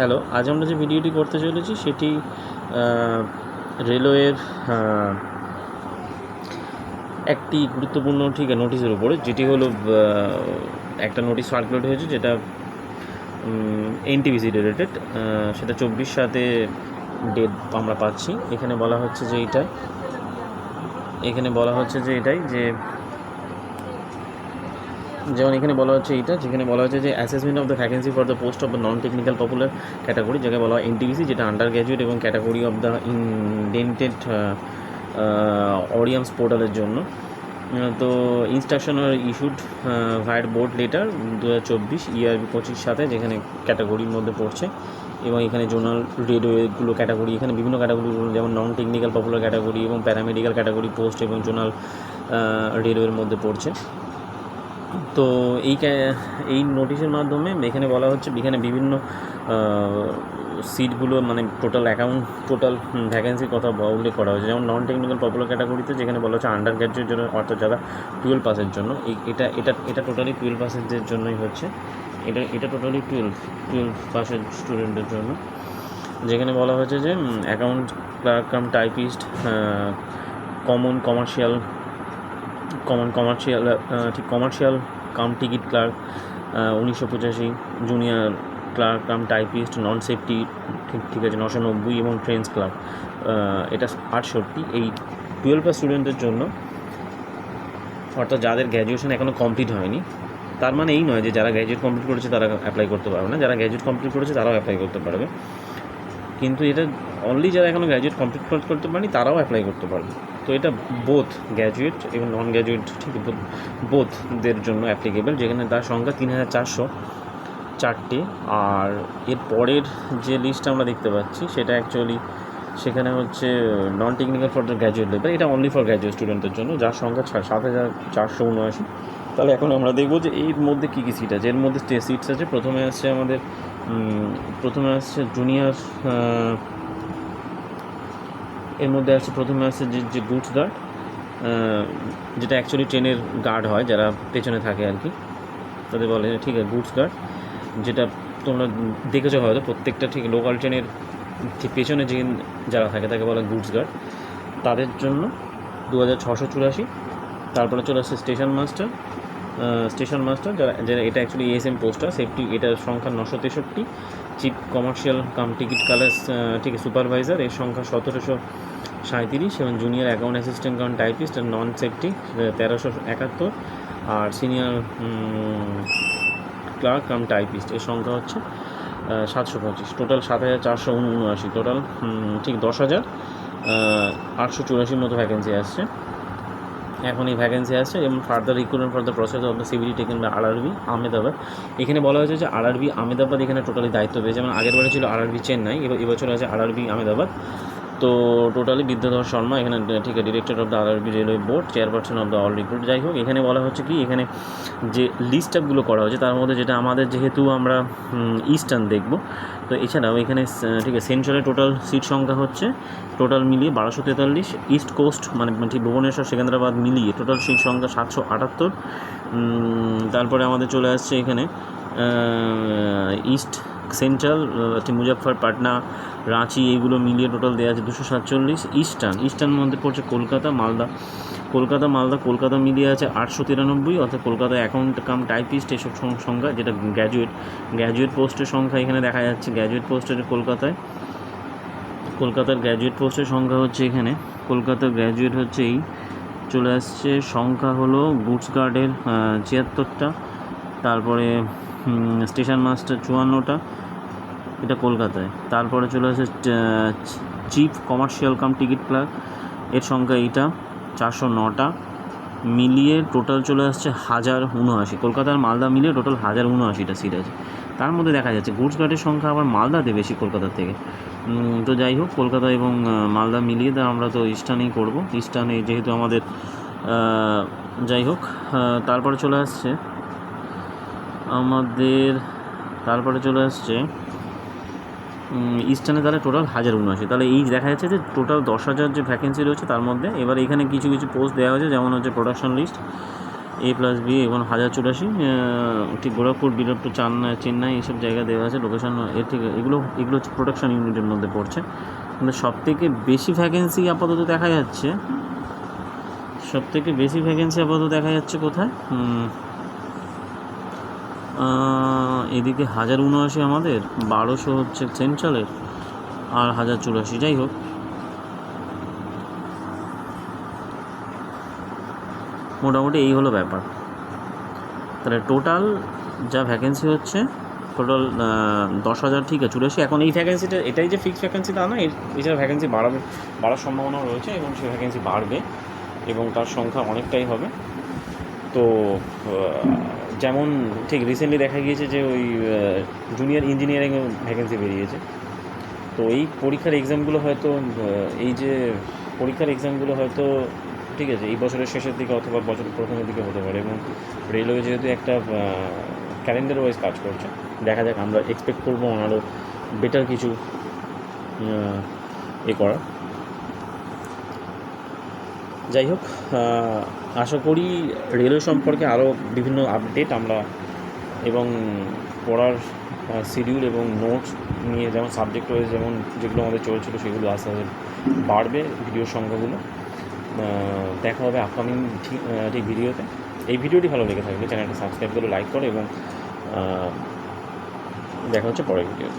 Hello, আজ আমরা যে ভিডিওটি করতে চলেছি সেটি রেলওয়ের একটি গুরুত্বপূর্ণ নোটিশের উপরে, যেটি হলো একটা নোটিশ সার্কুলেট হয়েছে যেটা এনটিপিসি রিলেটেড। সেটা 24/7 ডেট আমরা পাচ্ছি। এখানে বলা হচ্ছে যে যেমন এখানে বলা হচ্ছে যেখানে বলা হচ্ছে যে assessment of the vacancy for the post of the non technical popular category, যাকে বলা হয় এনটিপিসি, যেটা আন্ডার গ্র্যাজুয়েট এবং category of the indented audience পোর্টালের জন্য। তো ইনস্ট্রাকশন আর ইস্যুড ভায়ার বোর্ড লেটার 2024 ERB 25 সাথে, যেখানে ক্যাটাগরির মধ্যে পড়ছে। এবং এখানে জোনাল রেলওয়েগুলো ক্যাটাগরি, এখানে বিভিন্ন ক্যাটাগরিগুলো যেমন নন টেকনিক্যাল পপুলার ক্যাটাগরি এবং প্যারামেডিক্যাল ক্যাটাগরি পোস্ট এবং জোনাল রেলওয়ের মধ্যে পড়ছে। তো এই নোটিশের মাধ্যমে এখানে বলা হচ্ছে, এখানে বিভিন্ন সিটগুলো মানে টোটাল ভ্যাকেন্সির কথা উল্লেখ করা হয়েছে। যেমন নন টেকনিক্যাল পপুলার ক্যাটাগরিতে যেখানে বলা হচ্ছে আন্ডার গ্র্যাজুয়েট জন্য, অর্থাৎ যারা 12 পাসের জন্য, এটা টোটালি 12 পাসের জন্যই হচ্ছে। এটা টোটালি 12 পাসের স্টুডেন্টের জন্য। যেখানে বলা হয়েছে যে account clerk cum typist, commercial cum ticket clerk 1985, junior clerk cum typist non safety ঠিক আছে 990, এবং ট্রেন্স ক্লার্ক এটা 68। এই 12 পাস স্টুডেন্টের জন্য, অর্থাৎ যাদের গ্র্যাজুয়েশন এখনও কমপ্লিট হয়নি। তার মানে এই নয় যে যারা গ্র্যাজুয়েট কমপ্লিট করেছে তারা অ্যাপ্লাই করতে পারবে না, যারা গ্র্যাজুয়েট কমপ্লিট করেছে তারাও অ্যাপ্লাই করতে পারবে। কিন্তু এটা অনলি যারা এখনও গ্র্যাজুয়েট কমপ্লিট করতে পারেনি তারাও অ্যাপ্লাই করতে পারবে। তো এটা বোথ গ্র্যাজুয়েট এবং নন গ্র্যাজুয়েট বোথদের জন্য অ্যাপ্লিকেবল। যেখানে তার সংখ্যা 3404। আর এর পরের যে লিস্ট আমরা দেখতে পাচ্ছি সেটা অ্যাকচুয়ালি সেখানে হচ্ছে non technical for the graduate level, এটা অনলি ফর গ্র্যাজুয়েট স্টুডেন্টের জন্য, যার সংখ্যা 7479। তাহলে এখন আমরা দেখব যে এর মধ্যে কী কী সিট আছে। এর মধ্যে সিটস আছে, প্রথমে আসছে জুনিয়র, এর মধ্যে আসছে প্রথমে আসছে যে গুডস গার্ড, যেটা অ্যাকচুয়ালি ট্রেনের গার্ড হয়, যারা পেছনে থাকে আর কি, তাদের বলে ঠিক আছে গুডস গার্ড। যেটা তোমরা দেখেছো হয়তো, প্রত্যেকটা ঠিক লোকাল ট্রেনের ঠিক পেছনে যারা থাকে তাকে বলে গুডস গার্ড। তাদের জন্য 2684। তারপরে চলে আসছে স্টেশন মাস্টার, যারা এটা অ্যাকচুয়ালি এএসএম পোস্টার সেফটি, এটার সংখ্যা 963। চিফ কমার্শিয়াল কাম টিকিট কালার ঠিক সুপারভাইজার, এর সংখ্যা 1737। এবং junior account assistant cum typist non safety 1371। আর সিনিয়র ক্লার্ক কাম টাইপিস্ট, এর সংখ্যা হচ্ছে 725। টোটাল 7479। টোটাল ঠিক 10,884 মতো ভ্যাকেন্সি আসছে। এখন এই ভ্যাকেন্সি আসছে। এবং further recruitment for the process of the civilly taken by RRB Ahmedabad. এখানে বলা হয়েছে যে আরআরবি আহমেদাবাদ এখানে টোটালি দায়িত্ব পেয়েছে। যেমন আগের বারে ছিল আরআরবি চেন্নাই, এবছর আছে আরআরবি আহমেদাবাদ। তো টোটালি বিদ্যাধর শর্মা এখানে ঠিক আছে director of the RRB railway board, chairperson of the all recruit. যাই হোক, এখানে বলা হচ্ছে কি, এখানে যে লিস্ট আপগুলো করা হয়েছে তার মধ্যে যেটা আমাদের, যেহেতু আমরা ইস্টার্ন দেখব, তো এছাড়াও এখানে ঠিক আছে সেন্ট্রালে টোটাল সিট সংখ্যা হচ্ছে টোটাল মিলিয়ে 1243। ইস্ট কোস্ট মানে ঠিক ভুবনেশ্বর সেকেন্দ্রাবাদ মিলিয়ে টোটাল সিট সংখ্যা 778। তারপরে আমাদের চলে আসছে এখানে ইস্ট সেন্ট্রাল, মুজফ্ফর, পাটনা, রাঁচি, এইগুলো মিলিয়ে টোটাল দেওয়া আছে 247। ইস্টার্ন মধ্যে পড়ছে কলকাতা, মালদা মিলিয়ে আছে 893। অর্থাৎ কলকাতা অ্যাকাউন্ট কাম টাইপিস্ট এসব সংখ্যা, যেটা গ্র্যাজুয়েট পোস্টের সংখ্যা এখানে দেখা যাচ্ছে। গ্র্যাজুয়েট পোস্টের কলকাতার গ্র্যাজুয়েট পোস্টের সংখ্যা হচ্ছে, এখানে কলকাতার গ্র্যাজুয়েট হচ্ছে চলে আসছে সংখ্যা হলো গুডস গার্ডের 76টা। তারপরে স্টেশন মাস্টার 54টা, এটা কলকাতায়। তারপরে চলে আসছে chief commercial cum ticket clerk, এর সংখ্যা 409টা। মিলিয়ে টোটাল চলে আসছে 1079। কলকাতার মালদা মিলিয়ে টোটাল 1079টা সিট আছে। তার মধ্যে দেখা যাচ্ছে গুডস গার্ডের সংখ্যা আবার মালদাতে বেশি কলকাতার থেকে। তো যাই হোক, কলকাতা এবং মালদা মিলিয়ে আমরা তো ইস্টার্নেই করব, ইস্টার্নে যেহেতু আমাদের। যাই হোক, তারপরে চলে আসছে ইস্টার্নে তাহলে টোটাল 1079। তাহলে এই দেখা যাচ্ছে যে টোটাল 10,000 যে ভ্যাকেন্সি রয়েছে তার মধ্যে এবার এখানে কিছু পোস্ট দেওয়া হয়েছে, যেমন হচ্ছে প্রোডাকশন লিস্ট, A+B এবং 1084 ঠিক গোরখপুর, বিরটু, চেন্নাই এইসব জায়গা দেওয়া আছে লোকেশন। এর থেকে এগুলো হচ্ছে প্রোডাকশন ইউনিটের মধ্যে পড়ছে। কিন্তু সবথেকে বেশি ভ্যাকেন্সি আপাতত দেখা যাচ্ছে কোথায়? এদিকে 1079 আমাদের, 1200 হচ্ছে সেন্ট্রালের, আর 1084। যাই হোক, মোটামুটি এই হলো ব্যাপার। তাহলে টোটাল যা ভ্যাকেন্সি হচ্ছে, টোটাল 10,000, ঠিক আছে 84। এখন এই ভ্যাকেন্সিটা এটাই যে ফিক্সড ভ্যাকেন্সি তা না, এছাড়া ভ্যাকেন্সি বাড়ার সম্ভাবনাও রয়েছে এবং সেই ভ্যাকেন্সি বাড়বে এবং তার সংখ্যা অনেকটাই হবে। তো যেমন ঠিক রিসেন্টলি দেখা গিয়েছে যে ওই জুনিয়র ইঞ্জিনিয়ারিং ভ্যাকেন্সি বেরিয়েছে। তো এই পরীক্ষার এক্সামগুলো হয়তো ঠিক আছে এই বছরের শেষের দিকে অথবা বছরের প্রথমের দিকে হতে পারে। এবং রেলওয়ে যেহেতু একটা ক্যালেন্ডার ওয়াইজ কাজ করছে, দেখা যাক, আমরা এক্সপেক্ট করবো আরও বেটার কিছু করা। যাই হোক, আশা করি রেলওয়ে সম্পর্কে আরও বিভিন্ন আপডেট আমরা এবং পড়ার শিডিউল এবং নোটস নিয়ে, যেমন সাবজেক্ট ওয়াইজ যেগুলো আমাদের চলছিল সেগুলো আস্তে আস্তে বাড়বে, ভিডিওর সংখ্যাগুলো। দেখা হবে আপকামিং ঠিক ভিডিওতে। এই ভিডিওটি ভালো লেগে থাকলে চ্যানেলটা সাবস্ক্রাইব করে লাইক করো এবং দেখা হচ্ছে পরের ভিডিও।